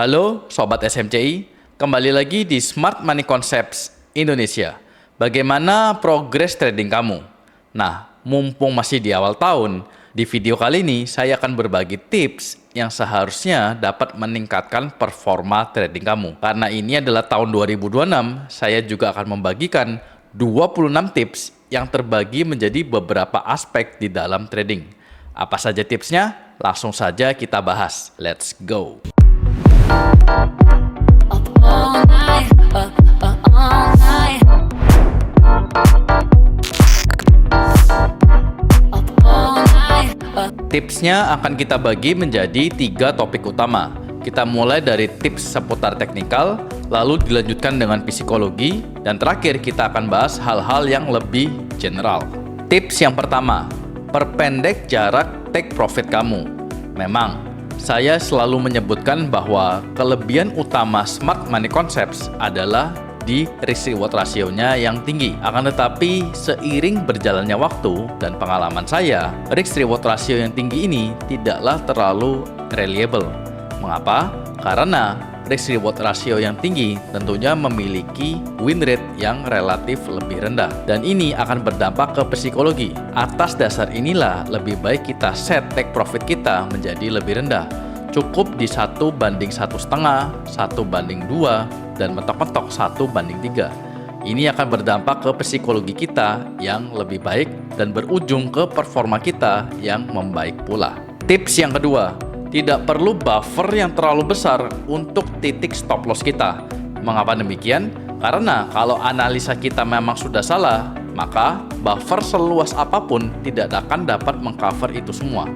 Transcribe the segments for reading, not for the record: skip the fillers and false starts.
Halo Sobat SMCI, kembali lagi di Smart Money Concepts Indonesia. Bagaimana progres trading kamu? Nah, mumpung masih di awal tahun, di video kali ini saya akan berbagi tips yang seharusnya dapat meningkatkan performa trading kamu. Karena ini adalah tahun 2026, saya juga akan membagikan 26 tips yang terbagi menjadi beberapa aspek di dalam trading. Apa saja tipsnya? Langsung saja kita bahas. Let's go! Tipsnya akan kita bagi menjadi 3 topik utama. Kita mulai dari tips seputar teknikal, lalu dilanjutkan dengan psikologi, dan terakhir kita akan bahas hal-hal yang lebih general. Tips yang pertama, perpendek jarak take profit kamu. Memang, saya selalu menyebutkan bahwa kelebihan utama Smart Money Concepts adalah di risk-reward rasionya yang tinggi. Akan tetapi, seiring berjalannya waktu dan pengalaman saya, risk-reward rasio yang tinggi ini tidaklah terlalu reliable. Mengapa? Karena risk-reward rasio yang tinggi tentunya memiliki win rate yang relatif lebih rendah. Dan ini akan berdampak ke psikologi. Atas dasar inilah lebih baik kita set take profit kita menjadi lebih rendah. Cukup di 1:1,5, 1:2, dan mentok-mentok 1:3. Ini akan berdampak ke psikologi kita yang lebih baik dan berujung ke performa kita yang membaik pula. Tips yang kedua, tidak perlu buffer yang terlalu besar untuk titik stop loss kita. Mengapa demikian? Karena kalau analisa kita memang sudah salah, maka buffer seluas apapun tidak akan dapat mengcover itu semua.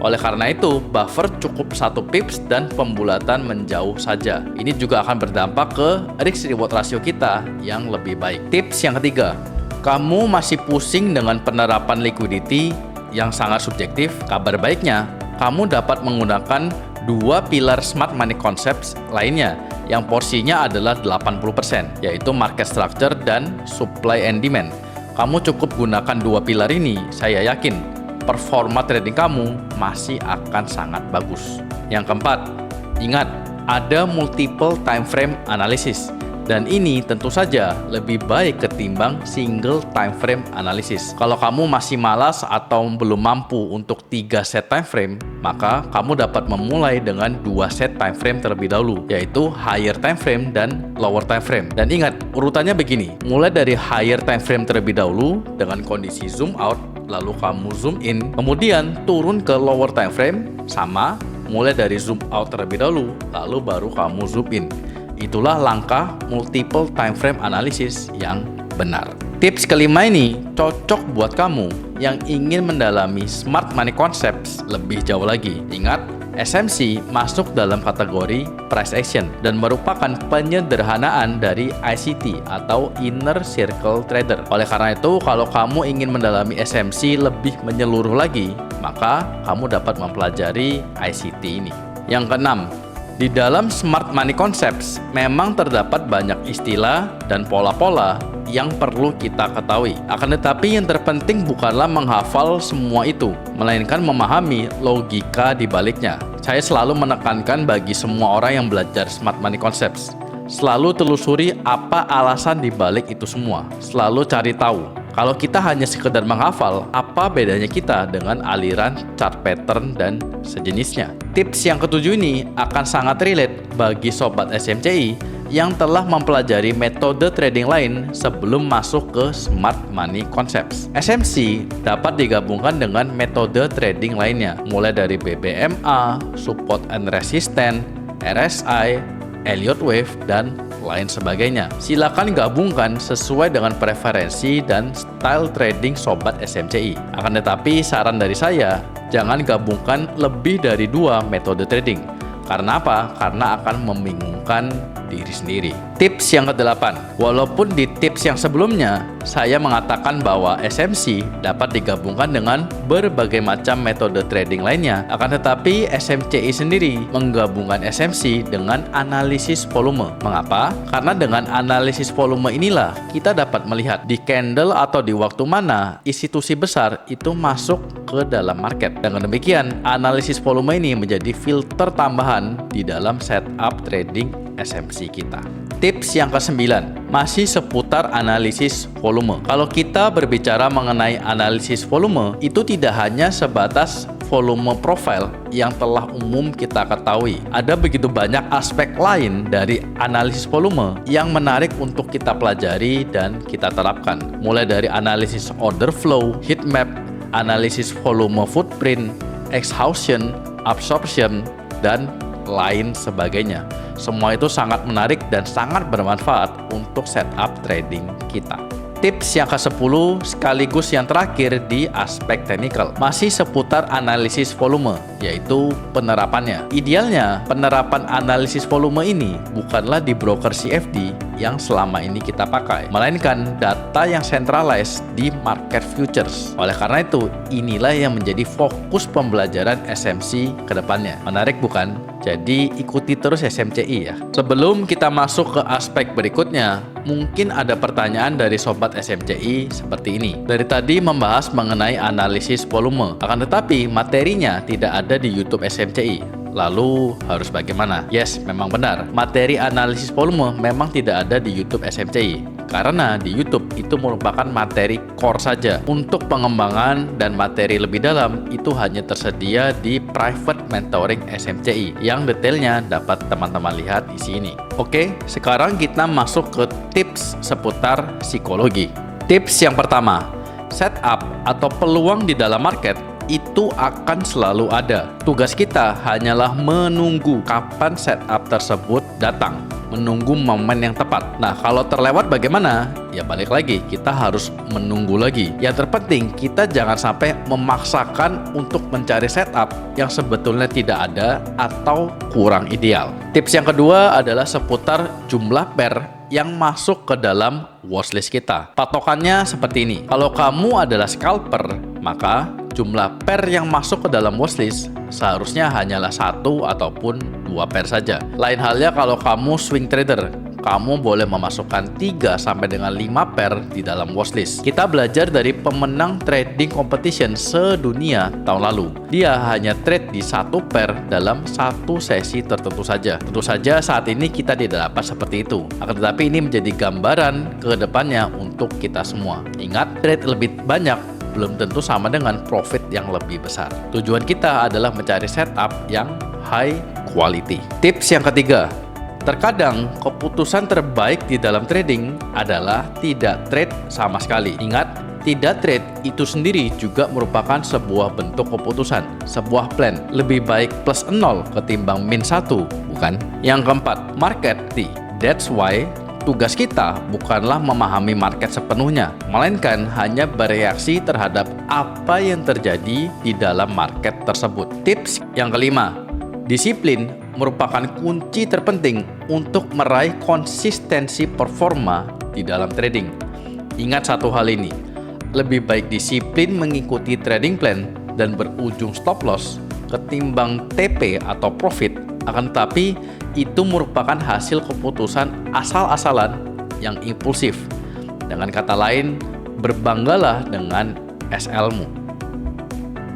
Oleh karena itu, buffer cukup 1 pips dan pembulatan menjauh saja. Ini juga akan berdampak ke risk-reward rasio kita yang lebih baik. Tips yang ketiga, kamu masih pusing dengan penerapan liquidity yang sangat subjektif? Kabar baiknya, kamu dapat menggunakan 2 pilar Smart Money Concepts lainnya yang porsinya adalah 80%, yaitu market structure dan supply and demand. Kamu cukup gunakan 2 pilar ini, saya yakin performa trading kamu masih akan sangat bagus. Yang keempat, ingat, ada multiple time frame analysis. Dan ini tentu saja lebih baik ketimbang single time frame analysis. Kalau kamu masih malas atau belum mampu untuk 3 set time frame, maka kamu dapat memulai dengan 2 set time frame terlebih dahulu, yaitu higher time frame dan lower time frame. Dan ingat, urutannya begini, mulai dari higher time frame terlebih dahulu dengan kondisi zoom out, lalu kamu zoom in, kemudian turun ke lower time frame, sama mulai dari zoom out terlebih dahulu, lalu baru kamu zoom in. Itulah langkah multiple time frame analysis yang benar. Tips kelima ini cocok buat kamu yang ingin mendalami Smart Money Concepts lebih jauh lagi. Ingat, SMC masuk dalam kategori price action dan merupakan penyederhanaan dari ICT atau Inner Circle Trader. Oleh karena itu, kalau kamu ingin mendalami SMC lebih menyeluruh lagi, maka kamu dapat mempelajari ICT ini. Yang keenam, di dalam Smart Money Concepts memang terdapat banyak istilah dan pola-pola yang perlu kita ketahui. Akan tetapi yang terpenting bukanlah menghafal semua itu, melainkan memahami logika di baliknya. Saya selalu menekankan bagi semua orang yang belajar Smart Money Concepts, selalu telusuri apa alasan di balik itu semua. Selalu cari tahu. Kalau kita hanya sekedar menghafal, apa bedanya kita dengan aliran chart pattern dan sejenisnya? Tips yang ketujuh ini akan sangat relate bagi Sobat SMCI yang telah mempelajari metode trading lain sebelum masuk ke Smart Money Concepts. SMC dapat digabungkan dengan metode trading lainnya, mulai dari BBMA, Support and Resistance, RSI, Elliott Wave, dan lain sebagainya. Silakan gabungkan sesuai dengan preferensi dan style trading Sobat SMCI. Akan tetapi saran dari saya, jangan gabungkan lebih dari 2 metode trading. Karena apa? Karena akan membingungkan diri sendiri. Tips yang ke-8. Walaupun di tips yang sebelumnya saya mengatakan bahwa SMC dapat digabungkan dengan berbagai macam metode trading lainnya, akan tetapi SMCI sendiri menggabungkan SMC dengan analisis volume. Mengapa? Karena dengan analisis volume inilah kita dapat melihat di candle atau di waktu mana institusi besar itu masuk ke dalam market. Dengan demikian, analisis volume ini menjadi filter tambahan di dalam setup trading SMC kita. Tips yang ke-9 masih seputar analisis volume. Kalau kita berbicara mengenai analisis volume, itu tidak hanya sebatas volume profile yang telah umum kita ketahui. Ada begitu banyak aspek lain dari analisis volume yang menarik untuk kita pelajari dan kita terapkan. Mulai dari analisis order flow, heat map, analisis volume footprint, exhaustion, absorption, dan lain sebagainya. Semua itu sangat menarik dan sangat bermanfaat untuk setup trading kita. Tips yang ke-10 sekaligus yang terakhir di aspek teknikal masih seputar analisis volume, yaitu penerapannya. Idealnya, penerapan analisis volume ini bukanlah di broker CFD yang selama ini kita pakai, melainkan data yang centralized di market futures. Oleh karena itu, inilah yang menjadi fokus pembelajaran SMC ke depannya. Menarik bukan? Jadi ikuti terus SMCI ya. Sebelum kita masuk ke aspek berikutnya, mungkin ada pertanyaan dari sobat SMCI seperti ini. Dari tadi membahas mengenai analisis volume, akan tetapi materinya tidak ada di YouTube SMCI. Lalu harus bagaimana? Yes, memang benar. Materi analisis volume memang tidak ada di YouTube SMCI. Karena di YouTube itu merupakan materi core saja. Untuk pengembangan dan materi lebih dalam itu hanya tersedia di private mentoring SMCI yang detailnya dapat teman-teman lihat di sini. Oke, sekarang kita masuk ke tips seputar psikologi. Tips yang pertama, setup atau peluang di dalam market itu akan selalu ada. Tugas kita hanyalah menunggu kapan setup tersebut datang, menunggu momen yang tepat. Nah, kalau terlewat bagaimana? Ya balik lagi, kita harus menunggu lagi. Yang terpenting, kita jangan sampai memaksakan untuk mencari setup yang sebetulnya tidak ada atau kurang ideal. Tips yang kedua adalah seputar jumlah pair yang masuk ke dalam watchlist kita. Patokannya seperti ini. Kalau kamu adalah scalper, maka jumlah pair yang masuk ke dalam watchlist seharusnya hanyalah 1 ataupun 2 pair saja. Lain halnya kalau kamu swing trader, kamu boleh memasukkan 3 sampai dengan 5 pair di dalam watchlist. Kita belajar dari pemenang trading competition sedunia tahun lalu. Dia hanya trade di 1 pair dalam 1 sesi tertentu saja. Tentu saja saat ini kita tidak dapat seperti itu. Akan tetapi ini menjadi gambaran ke depannya untuk kita semua. Ingat, trade lebih banyak belum tentu sama dengan profit yang lebih besar. Tujuan kita adalah mencari setup yang high quality. Tips yang ketiga, terkadang keputusan terbaik di dalam trading adalah tidak trade sama sekali. Ingat, tidak trade itu sendiri juga merupakan sebuah bentuk keputusan, sebuah plan. Lebih baik plus 0 ketimbang min 1, bukan? Yang keempat, market. That's why tugas kita bukanlah memahami market sepenuhnya, melainkan hanya bereaksi terhadap apa yang terjadi di dalam market tersebut. Tips yang kelima, disiplin merupakan kunci terpenting untuk meraih konsistensi performa di dalam trading. Ingat satu hal ini, lebih baik disiplin mengikuti trading plan dan berujung stop loss ketimbang TP atau profit. Akan tetapi itu merupakan hasil keputusan asal-asalan yang impulsif. Dengan kata lain, berbanggalah dengan SL-mu.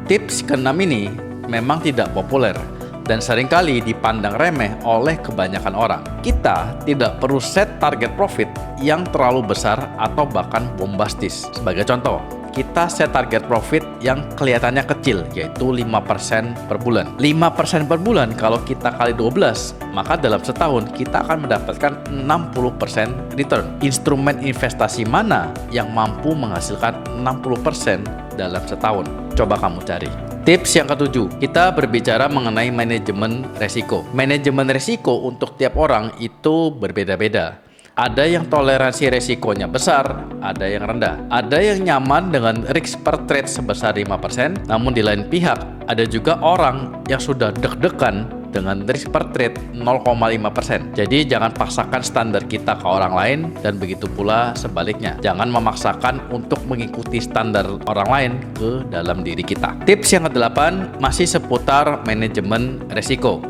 Tips ke-6 ini memang tidak populer dan seringkali dipandang remeh oleh kebanyakan orang. Kita tidak perlu set target profit yang terlalu besar atau bahkan bombastis. Sebagai contoh, kita set target profit yang kelihatannya kecil, yaitu 5% per bulan. 5% per bulan kalau kita kali 12, maka dalam setahun kita akan mendapatkan 60% return. Instrumen investasi mana yang mampu menghasilkan 60% dalam setahun? Coba kamu cari. Tips yang ketujuh, kita berbicara mengenai manajemen resiko. Manajemen resiko untuk tiap orang itu berbeda-beda. Ada yang toleransi resikonya besar, ada yang rendah. Ada yang nyaman dengan risk per trade sebesar 5%, namun di lain pihak ada juga orang yang sudah deg-degan dengan risk per trade 0,5%. Jadi jangan paksakan standar kita ke orang lain, dan begitu pula sebaliknya. Jangan memaksakan untuk mengikuti standar orang lain ke dalam diri kita. Tips yang ke-8 masih seputar manajemen resiko.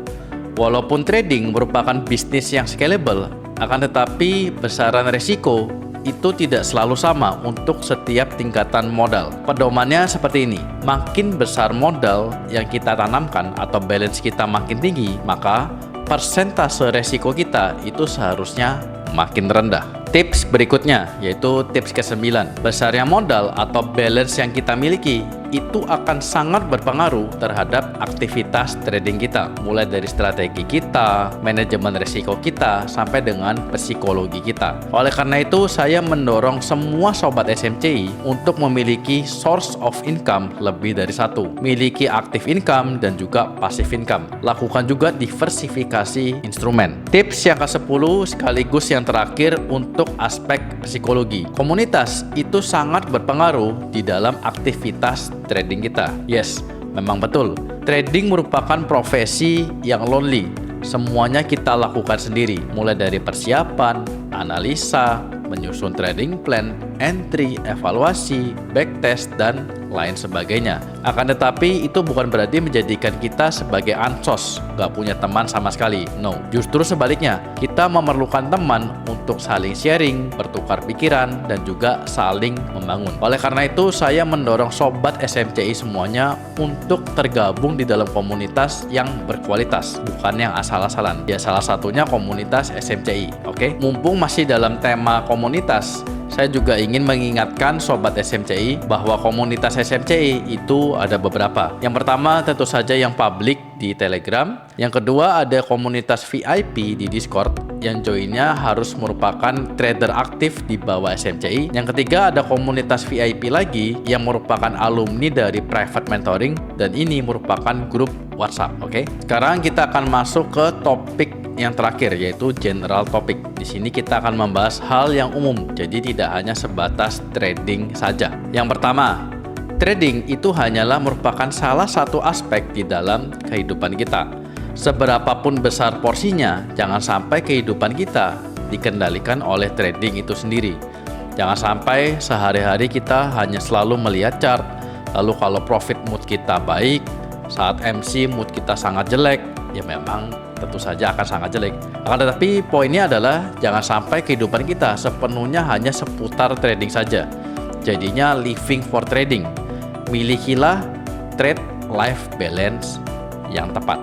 Walaupun trading merupakan bisnis yang scalable, akan tetapi besaran resiko itu tidak selalu sama untuk setiap tingkatan modal. Pedomannya seperti ini: makin besar modal yang kita tanamkan atau balance kita makin tinggi, maka persentase resiko kita itu seharusnya makin rendah. Tips berikutnya yaitu tips ke-9. Besarnya modal atau balance yang kita miliki itu akan sangat berpengaruh terhadap aktivitas trading kita, mulai dari strategi kita, manajemen risiko kita, sampai dengan psikologi kita. Oleh karena itu, saya mendorong semua sobat SMCI untuk memiliki source of income lebih dari satu. Miliki active income dan juga passive income. Lakukan juga diversifikasi instrumen. Tips yang ke-10 sekaligus yang terakhir untuk aspek psikologi. Komunitas itu sangat berpengaruh di dalam aktivitas trading kita. Yes, memang betul. Trading merupakan profesi yang lonely. Semuanya kita lakukan sendiri, mulai dari persiapan, analisa, menyusun trading plan, entry, evaluasi, backtest, dan lain sebagainya. Akan tetapi itu bukan berarti menjadikan kita sebagai ansos, gak punya teman sama sekali. No, justru sebaliknya, kita memerlukan teman untuk saling sharing, bertukar pikiran, dan juga saling membangun. Oleh karena itu, saya mendorong sobat SMCI semuanya untuk tergabung di dalam komunitas yang berkualitas, bukan yang asal-asalan. Ya, salah satunya komunitas SMCI. Oke, mumpung masih dalam tema komunitas, saya juga ingin mengingatkan sobat SMCI bahwa komunitas SMCI itu ada beberapa. Yang pertama tentu saja yang publik di Telegram. Yang kedua ada komunitas VIP di Discord, yang joinnya harus merupakan trader aktif di bawah SMCI. Yang ketiga ada komunitas VIP lagi yang merupakan alumni dari private mentoring, dan ini merupakan grup WhatsApp. Oke. Sekarang kita akan masuk ke topik yang terakhir, yaitu general topic. Di sini kita akan membahas hal yang umum, jadi tidak hanya sebatas trading saja. Yang pertama, trading itu hanyalah merupakan salah satu aspek di dalam kehidupan kita. Seberapapun besar porsinya, jangan sampai kehidupan kita dikendalikan oleh trading itu sendiri. Jangan sampai sehari-hari kita hanya selalu melihat chart, lalu kalau profit mood kita baik, saat MC mood kita sangat jelek, ya memang tentu saja akan sangat jelek. Akan tetapi poinnya adalah jangan sampai kehidupan kita sepenuhnya hanya seputar trading saja. Jadinya living for trading. Milikilah trade life balance yang tepat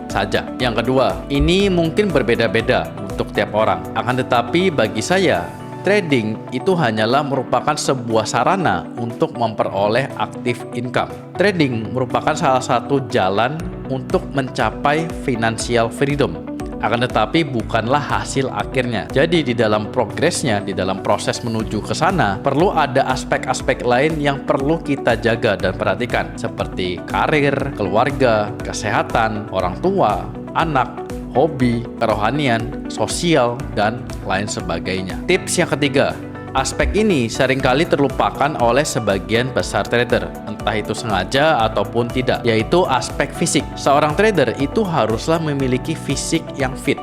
saja. Yang kedua, ini mungkin berbeda-beda untuk tiap orang. Akan tetapi bagi saya, trading itu hanyalah merupakan sebuah sarana untuk memperoleh active income. Trading merupakan salah satu jalan untuk mencapai financial freedom. Akan tetapi bukanlah hasil akhirnya. Jadi di dalam progresnya, di dalam proses menuju ke sana, perlu ada aspek-aspek lain yang perlu kita jaga dan perhatikan, seperti karir, keluarga, kesehatan, orang tua, anak, hobi, kerohanian, sosial, dan lain sebagainya. Tips yang ketiga, aspek ini seringkali terlupakan oleh sebagian besar trader, entah itu sengaja ataupun tidak, yaitu aspek fisik. Seorang trader itu haruslah memiliki fisik yang fit.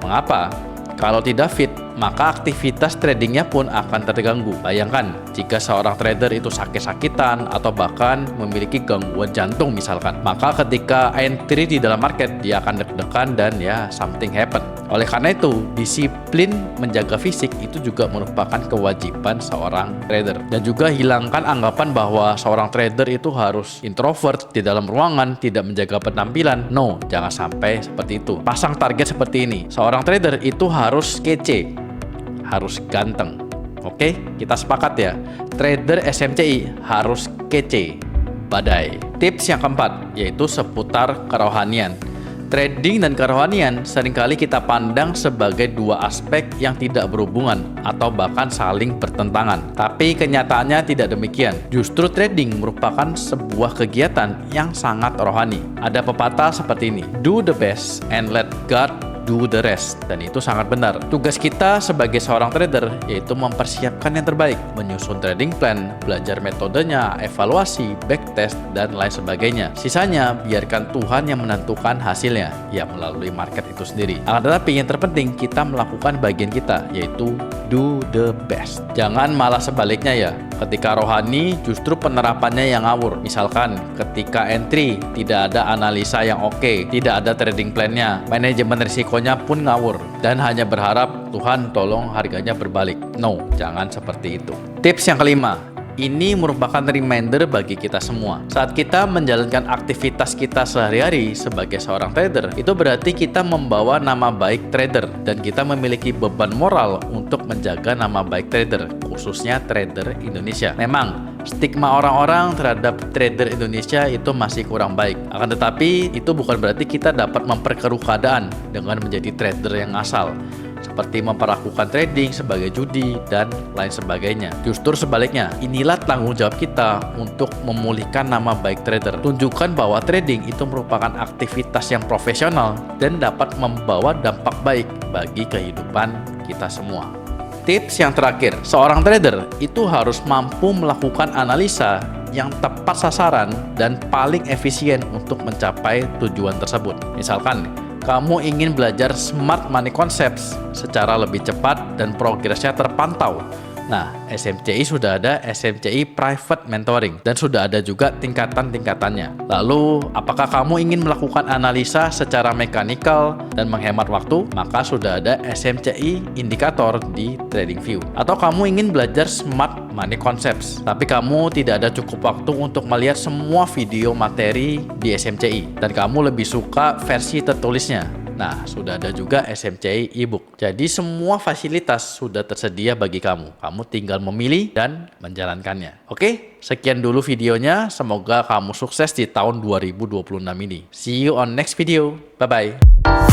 Mengapa? Kalau tidak fit, maka aktivitas tradingnya pun akan terganggu. Bayangkan, jika seorang trader itu sakit-sakitan atau bahkan memiliki gangguan jantung misalkan, maka ketika entry di dalam market, dia akan deg-degan dan ya something happen. Oleh karena itu, disiplin menjaga fisik itu juga merupakan kewajiban seorang trader. Dan juga hilangkan anggapan bahwa seorang trader itu harus introvert, di dalam ruangan, tidak menjaga penampilan. No, jangan sampai seperti itu. Pasang target seperti ini. Seorang trader itu harus kece, harus ganteng. Oke, kita sepakat ya. Trader SMCI harus kece, badai. Tips yang keempat yaitu seputar kerohanian. Trading dan kerohanian seringkali kita pandang sebagai dua aspek yang tidak berhubungan atau bahkan saling bertentangan. Tapi kenyataannya tidak demikian. Justru trading merupakan sebuah kegiatan yang sangat rohani. Ada pepatah seperti ini: do the best and let God do the rest. Dan itu sangat benar. Tugas kita sebagai seorang trader yaitu mempersiapkan yang terbaik, menyusun trading plan, belajar metodenya, evaluasi, backtest, dan lain sebagainya. Sisanya biarkan Tuhan yang menentukan hasilnya, ya melalui market itu sendiri. Akan tetapi yang terpenting kita melakukan bagian kita, yaitu do the best. Jangan malah sebaliknya ya. Ketika rohani justru penerapannya yang ngawur. Misalkan ketika entry tidak ada analisa yang oke, tidak ada trading plan-nya, manajemen risikonya pun ngawur, dan hanya berharap Tuhan tolong harganya berbalik. No, jangan seperti itu. Tips yang kelima, ini merupakan reminder bagi kita semua. Saat kita menjalankan aktivitas kita sehari-hari sebagai seorang trader, itu berarti kita membawa nama baik trader, dan kita memiliki beban moral untuk menjaga nama baik trader, khususnya trader Indonesia. Memang stigma orang-orang terhadap trader Indonesia itu masih kurang baik. Akan tetapi itu bukan berarti kita dapat memperkeruh keadaan dengan menjadi trader yang asal, seperti memperlakukan trading sebagai judi dan lain sebagainya. Justru sebaliknya, inilah tanggung jawab kita untuk memulihkan nama baik trader. Tunjukkan bahwa trading itu merupakan aktivitas yang profesional dan dapat membawa dampak baik bagi kehidupan kita semua. Tips yang terakhir, seorang trader itu harus mampu melakukan analisa yang tepat sasaran dan paling efisien untuk mencapai tujuan tersebut. Misalkan, kamu ingin belajar Smart Money Concepts secara lebih cepat dan progresnya terpantau. Nah, SMCI sudah ada SMCI Private Mentoring dan sudah ada juga tingkatan-tingkatannya. Lalu, apakah kamu ingin melakukan analisa secara mekanikal dan menghemat waktu? Maka sudah ada SMCI Indikator di TradingView. Atau kamu ingin belajar Smart Money Concepts, tapi kamu tidak ada cukup waktu untuk melihat semua video materi di SMCI dan kamu lebih suka versi tertulisnya. Nah, sudah ada juga SMCI e-book. Jadi semua fasilitas sudah tersedia bagi kamu. Kamu tinggal memilih dan menjalankannya. Oke, sekian dulu videonya. Semoga kamu sukses di tahun 2026 ini. See you on next video. Bye-bye.